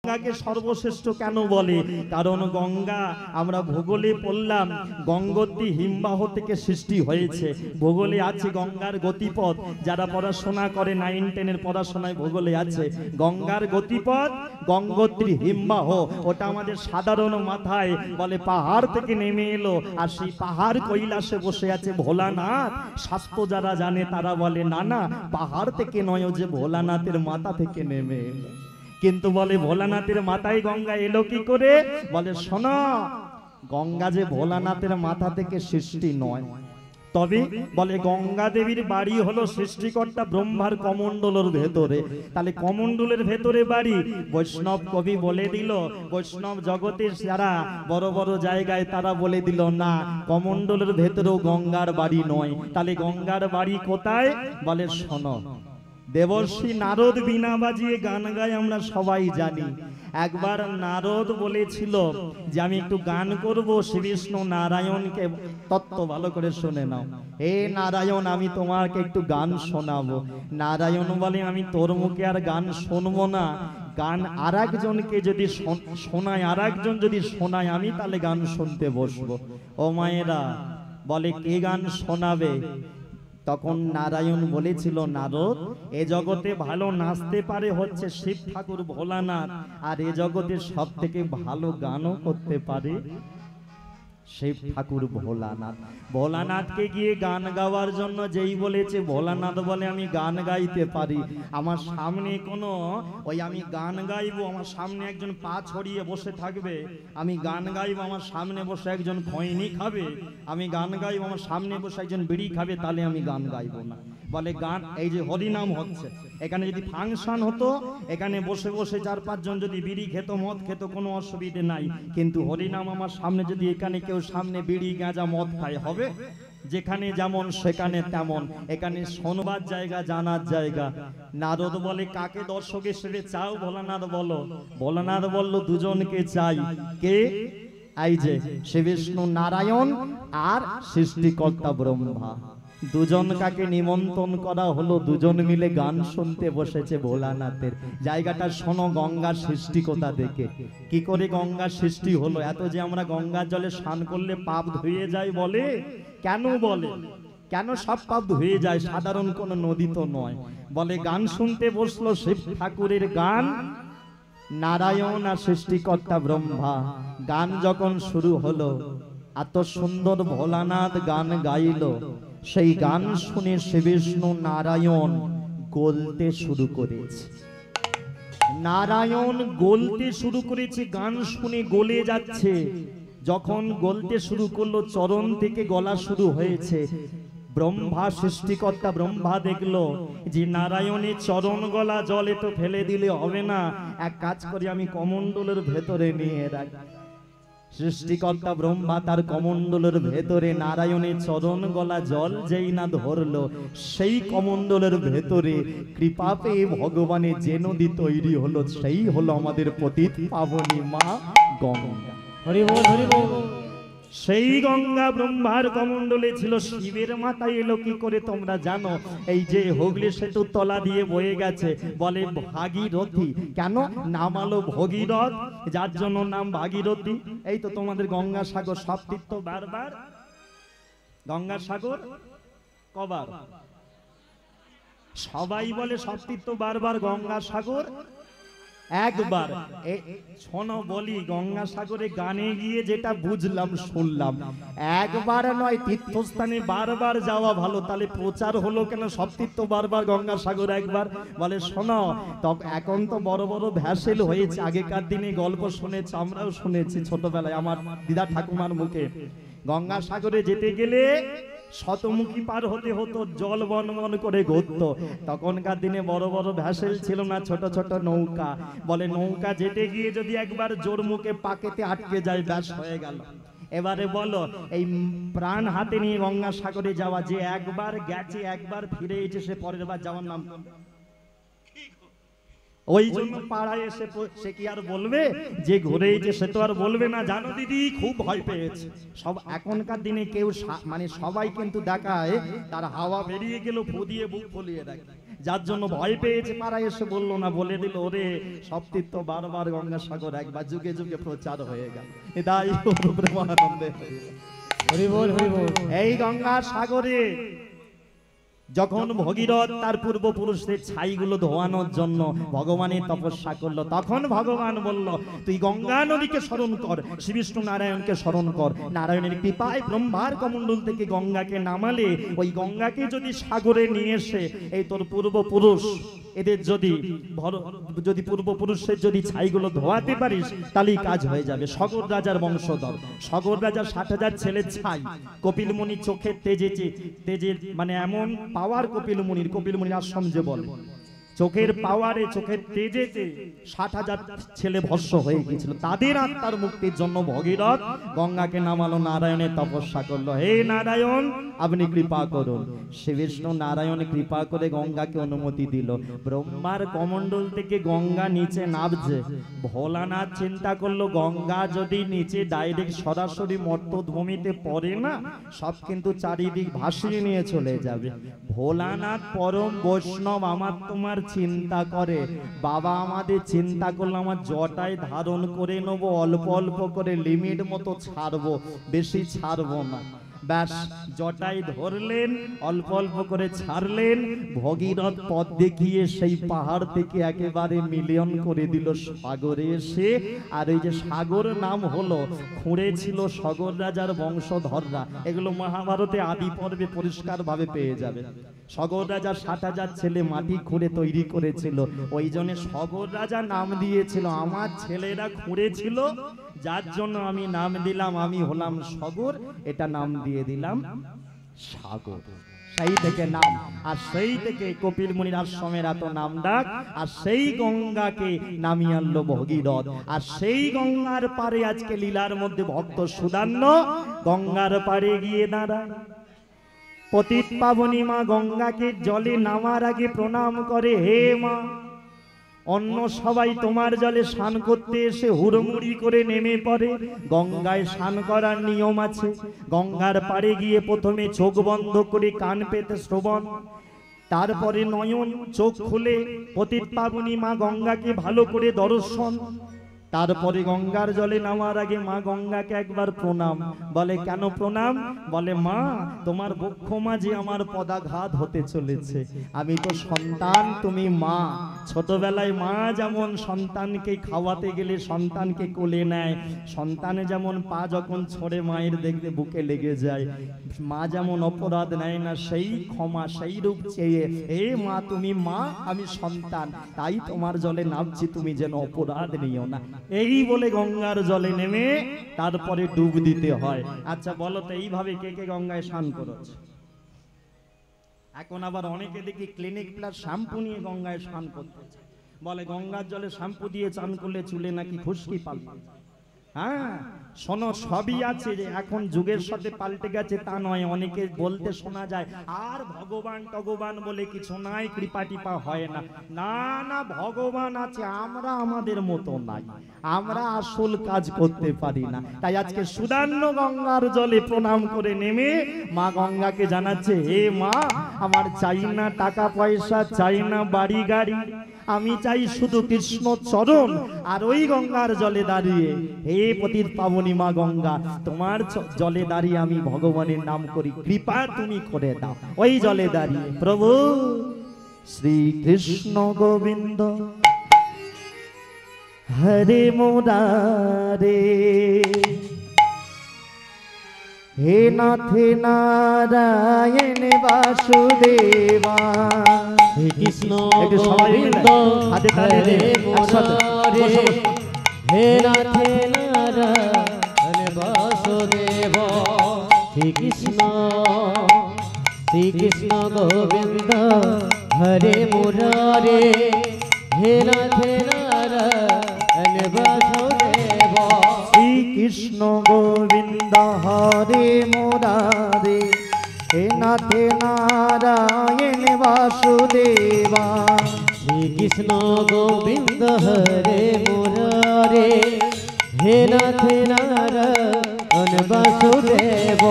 গঙ্গাকে সর্বশ্রেষ্ঠ কেন বলে? কারণ গঙ্গা আমরা ভূগোলে পড়লাম গঙ্গোত্রী হিমবাহ থেকে সৃষ্টি হয়েছে। ভূগোলে আছে গঙ্গার গতিপথ, যারা পড়াশোনা করে 9, 10 পড়াশোনায় ভূগোলে আছে গঙ্গার গতিপথ গঙ্গোত্রী হিমবাহ। ওটা আমাদের সাধারণ মাথায় বলে পাহাড় থেকে নেমে এলো, আর সেই পাহাড় কৈলাসে বসে আছে ভোলানাথ। শাস্ত্র যারা জানে তারা বলে না না, পাহাড় থেকে নয়, যে ভোলানাথের মাথা থেকে নেমে এলো। কিন্তু বলে ভোলানাথের মাথায় গঙ্গা এলো কি করে? বলে শোনো, গঙ্গা যে ভোলানাথের মাথা থেকে সৃষ্টি নয়, তবে বলে গঙ্গা দেবীর বাড়ি হলো সৃষ্টিকর্তা ব্রহ্মার কমণ্ডলের ভেতরে। তাহলে কমণ্ডলের ভেতরে বাড়ি। বৈষ্ণব কবি বলে দিল, বৈষ্ণব জগতের যারা বড় বড় জায়গায় তারা বলে দিল না, কমণ্ডলের ভেতরেও গঙ্গার বাড়ি নয়। তাহলে গঙ্গার বাড়ি কোথায়? বলে শোনো, দেবর্ষি নারদ বীণা বাজিয়ে গান গায় আমরা সবাই জানি। একবার নারদ বলেছিল যে আমি একটু গান করব শ্রী বিষ্ণু নারায়ণকে। তত্ত্ব ভালো করে শুনে নাও। হে নারায়ণ, আমি তোমাকে একটু গান শোনাবো। নারায়ণ বলে আমি তোর মুখে আর গান শুনবো না, গান আর একজনকে যদি শোনায়, আর একজন যদি শোনায় আমি তাহলে গান শুনতে বসবো। ও মায়েরা, বলে কে গান শোনাবে? তখন নারায়ণ বলেছিল, নারদ, এ জগতে ভালো নাচতে পারে হচ্ছে শিব ঠাকুর ভোলানাথ, আর এ জগতে সব থেকে ভালো গানও করতে পারে শিব ঠাকুর ভোলানাথ। ভোলানাথকে গিয়ে গান গাওয়ার জন্য যেই বলেছে, ভোলানাথ বলে আমি গান গাইতে পারি। আমার সামনে কোনো ওই আমি গান গাইবো, আমার সামনে একজন পা ছড়িয়ে বসে থাকবে, আমি গান গাইবো, আমার সামনে বসে একজন খৈনি খাবে, আমি গান গাইবো, আমার সামনে বসে একজন বিড়ি খাবে, তাহলে আমি গান গাইবো না। বলে গান, এই যে হরিনাম হচ্ছে, এখানে যদি ফাংশন হতো, এখানে বসে বসে 4-5 জন যদি বিড়ি খেত, মদ খেত, কোনো অসুবিধে নাই। কিন্তু হরিনাম আমার সামনে যদি এখানে কেউ সামনে বিড়ি গাঁজা মদ খায়, হবে? যেখানে যেমন সেখানে তেমন। এখানে শোনবার জায়গা, জানার জায়গা। নারদ বলে কাকে দর্শক হিসেবে চাও? ভোলানাথ বলো। ভোলানাথ বলল দুজনকে চাই। কে? এই যে শ্রী বিষ্ণু নারায়ণ আর সৃষ্টিকর্তা ব্রহ্মা, দুজন কাকে নিমন্ত্রণ করা হলো, দুজন মিলে গান শুনতে বসেছে ভোলানাথের। জায়গাটা শোনো, গঙ্গার সৃষ্টি কোথা থেকে, কি করে গঙ্গার সৃষ্টি হলো? এত যে আমরা গঙ্গার জলে স্নান করলে পাপ ধুয়ে যায় বলে, কেন বলে? কেন সব পাপ ধুয়ে যায়? সাধারণ কোন নদী তো নয়। বলে গান শুনতে বসলো শিব ঠাকুরের গান, নারায়ণ আর সৃষ্টিকর্তা ব্রহ্মা। গান যখন শুরু হলো, এত সুন্দর ভোলানাথ গান গাইল, সেই গান শুনে শ্রী বিষ্ণু নারায়ণ গলতে শুরু করেছে। নারায়ণ গলতে শুরু করেছে, গান শুনে গলে যাচ্ছে। যখন গলতে শুরু করলো, চরণ থেকে গলা শুরু হয়েছে। ব্রহ্মা, সৃষ্টিকর্তা ব্রহ্মা দেখলো যে নারায়ণের চরণ গলা জলে তো ফেলে দিলে হবে না, এক কাজ করি আমি কমণ্ডলের ভেতরে নিয়ে রাখি। সৃষ্টিকর্তা ব্রহ্মা তার কমণ্ডলের ভেতরে নারায়ণের চরণ গলা জল যেই না ধরলো, সেই কমণ্ডলের ভেতরে কৃপা পেয়ে ভগবানের যে নদী তৈরি হলো, সেই হলো আমাদের পতিত পাবনী মা গঙ্গা। হরি বল, হরি বল। সেই গঙ্গা ব্রহ্মার কমণ্ডলে ছিল। শিবের মাথায় এলো কি করে তোমরা জানো? এই যে হুগলি সেতু তলা দিয়ে বয়ে গেছে, বলে ভাগীরথী। কেন নামালো ভগীরথ, যার জন্য নাম ভাগীরথী। এই তো তোমাদের গঙ্গা সাগর, সব তীর্থ বারবার গঙ্গা সাগর কবার? সবাই বলে সব তীর্থ বারবার, গঙ্গা সাগর একবার। শোনো বলি, গঙ্গা সাগরে গানে গিয়ে যেটা বুঝলাম শুনলাম, একবার নয়, তীর্থস্থানে বারবার যাওয়া ভালো। তাহলে প্রচার হলো কেন সব তীর্থ বারবার, গঙ্গা সাগর একবার? বলে শোনো, তবে এখন তো বড় বড় ভ্যাসেল হয়েছে, আগেকার দিনে গল্প শুনেছি, আমরাও শুনেছি ছোটবেলায় আমার দিদা ঠাকুমার মুখে। গঙ্গা সাগরে যেতে গেলে শতমুখী পার হতে হতো, জল বনবন করে ঘুরতো। তখনকার দিনে বড় বড় ভ্যাসেল ছিল না, ছোট ছোট নৌকা। বলে নৌকা যেতে গিয়ে যদি একবার জোর মুখে পাকেতে আটকে যায়, ব্যাস হয়ে গেল। এবারে বলো, এই প্রাণ হাতে নিয়ে গঙ্গা সাগরে যাওয়া, যে একবার গেছে একবার ফিরে এসেছে, সে পরের বার যাওয়ার নাম? ওই জন্য পাড়ায় এসে সে কি আর বলবে যে ঘুরে যে, সে তো আর বলবে না। জানো দিদি, খুব ভয় পেয়েছে সব। এখনকার দিনে কেউ মানে সবাই কিন্তু দেখায় তার হাওয়া বেরিয়ে গেল, ফু দিয়ে বুক ফুলিয়ে রাখে। যার জন্য ভয় পেয়েছে পাড়ায় এসে বললো না, বলে দিল ওরে সব তীর্থ বারবার গঙ্গাসাগর একবার যুগে যুগে প্রচার হয়ে গেল। এটাই প্রেমানন্দে হরি বল হরি বল। এই গঙ্গা সাগরে যখন ভগীরথ তার পূর্বপুরুষদের ছাইগুলো ধোয়ানোর জন্য ভগবানের তপস্যা করলো, তখন ভগবান বলল তুই গঙ্গা নদীকে স্মরণ কর, শ্রী বিষ্ণু নারায়ণকে স্মরণ কর। নারায়ণের কৃপায় ব্রহ্মার কমণ্ডল থেকে গঙ্গাকে নামালে ওই গঙ্গাকে যদি সাগরে নিয়ে এসে এই তোর পূর্বপুরুষ এদের যদি পূর্বপুরুষের যদি ছাইগুলো ধোয়াতে পারিস তাহলেই কাজ হয়ে যাবে। সগর রাজার বংশধর, সগর রাজার 60,000 ছেলের ছাই, কপিল মুনি চোখের তেজের মানে এমন পাওয়ার কপিল মুনির আশ্রম যে বলে চোখের পাওয়ারে চোখের তেজেতে 60,000 ছেলে ভস্ম হয়ে গিয়েছিল। তাদের আত্মার মুক্তির জন্য ভগীরথ গঙ্গাকে নামালো, নারায়ণের তপস্যা করলো। হে নারায়ণ আপনি কৃপা করুন। শ্রী বিষ্ণু নারায়ণ কৃপা করে গঙ্গাকে অনুমতি দিল। ব্রহ্মার কমণ্ডল থেকে গঙ্গা নিচে নামছে। ভোলানাথ চিন্তা করলো গঙ্গা যদি নিচে ডাইরেক্ট সরাসরি মর্তভূমিতে পড়ে না, সব কিন্তু চারিদিক ভাসিয়ে নিয়ে চলে যাবে। ভোলানাথ পরম বৈষ্ণব, আমার তোমার চিন্তা করে বাবা আমাদের চিন্তা করলো আমার জটায় ধারণ করে নেবো, অল্প অল্প করে লিমিট মতো ছাড়বো, বেশি ছাড়বো না। ব্যাস জটাই ধরলেন, অল্প অল্প করে ছাড়লেন। ভগীরথ পথ দেখিয়ে সেই পাহাড় থেকে একেবারে মিলিয়ন করে দিল সাগরে এসে। আর এই যে সাগর নাম হলো, খুঁড়েছিল সগর রাজার বংশধররা। এগুলো মহাভারতে আদি পর্বে পরিষ্কার ভাবে পেয়ে যাবে। সগর রাজার 60,000 ছেলে মাটি খুঁড়ে তৈরি করেছিল, ওই জন্য সগর রাজা নাম দিয়েছিল আমার ছেলেরা খুঁড়েছিল, যার জন্য আমি নাম দিলাম, আমি হলাম সগর, এটা নাম দিয়ে দিলাম সাগর। সেই থেকে নাম, আর সেই থেকে কপিল মুনির আশ্রমের এত নাম ডাক। আর সেই গঙ্গাকে নামিয়ে আনলো ভগীরথ। আর সেই গঙ্গার পারে আজকে লীলার মধ্যে ভক্ত সুদান্য গঙ্গার পারে গিয়ে দাঁড়ায়। পতিত পাবনী মা গঙ্গাকে জলে নামার আগে প্রণাম করে, হে মা অন্য সবাই তোমার জলে স্নান করতে এসে হুড়মুড়ি করে নেমে পড়ে, গঙ্গায় স্নান করার নিয়ম আছে। গঙ্গার পাড়ে গিয়ে প্রথমে চোখ বন্ধ করে কান পেতে শ্রবণ, তারপরে নয়ন চোখ খুলে পতিত পাবনী মা গঙ্গাকে ভালো করে দর্শন, তারপরে গঙ্গার জলে নামার আগে মা গঙ্গাকে একবার প্রণাম। বলে কেন প্রণাম? বলে মা তোমার বক্ষ মাঝে আমার পদাঘাত হতে চলেছে, আমি তো সন্তান, তুমি মা। ছোটবেলায় মা যেমন সন্তানকে খাওয়াতে গেলে সন্তানকে কোলে নেয়, সন্তানে যেমন পা যখন ছড়ে মায়ের দেখতে বুকে লেগে যায়, মা যেমন অপরাধ নেয় না, সেই ক্ষমা সেই রূপ চেয়ে হে মা তুমি মা, আমি সন্তান, তাই তোমার জলে নামছি, তুমি যেন অপরাধ নিও না। এই বলে গঙ্গার জলে নেমে তারপরে ডুব দিতে হয়। আচ্ছা বলো তো এইভাবে কে কে গঙ্গায় স্নান করেছে? এখন আবার অনেকে দেখি ক্লিনিক প্লাস শ্যাম্পু নিয়ে গঙ্গায় স্নান করতে, বলে গঙ্গার জলে শ্যাম্পু দিয়ে স্নান করলে চুলে নাকি খুশকি পাবে। হ্যাঁ শোনো, সবই আছে, যে এখন যুগের সাথে পাল্টে গেছে তা নয়। অনেকে বলতে শোনা যায় আর ভগবান টগবান বলে কিছু নাই, কৃপা টিপা হয় না। না না, ভগবান আছে, আমরা আমাদের মতো নাই, আমরা আসল কাজ করতে পারি না। তাই আজকে সুদান্য গঙ্গার জলে প্রণাম করে নেমে মা গঙ্গাকে জানাচ্ছে, হে মা আমার চাই না টাকা পয়সা, চাই না বাড়ি গাড়ি, আমি চাই শুধু কৃষ্ণ চরণ। আর ওই গঙ্গার জলে দাঁড়িয়ে হে পতিত পাবনী মা গঙ্গা, তোমার জলে দাঁড়িয়ে আমি ভগবানের নাম করি, কৃপা তুমি করে দাও। ওই জলে দাঁড়িয়ে প্রভু শ্রী কৃষ্ণ গোবিন্দ হরে মুরারে, হে নাথে নারায়ণ বাসুদেবা, হে কৃষ্ণ গোবিন্দ হরে মুরারে, হে নাথে নারায়ণ বাসুদেব। শ্রী কৃষ্ণ গোবিন্দ হরে মুরারে, হে নাথে নারায়ণ বাসুদেব। শ্রী কৃষ্ণ গোবিন্দ হরে মুরারে, হে নাথে নারায়ণ বাসুদেবা। শ্রী কৃষ্ণ গোবিন্দ হরে মুরারে, হে নাথে নারায়ণ বাসুদেব।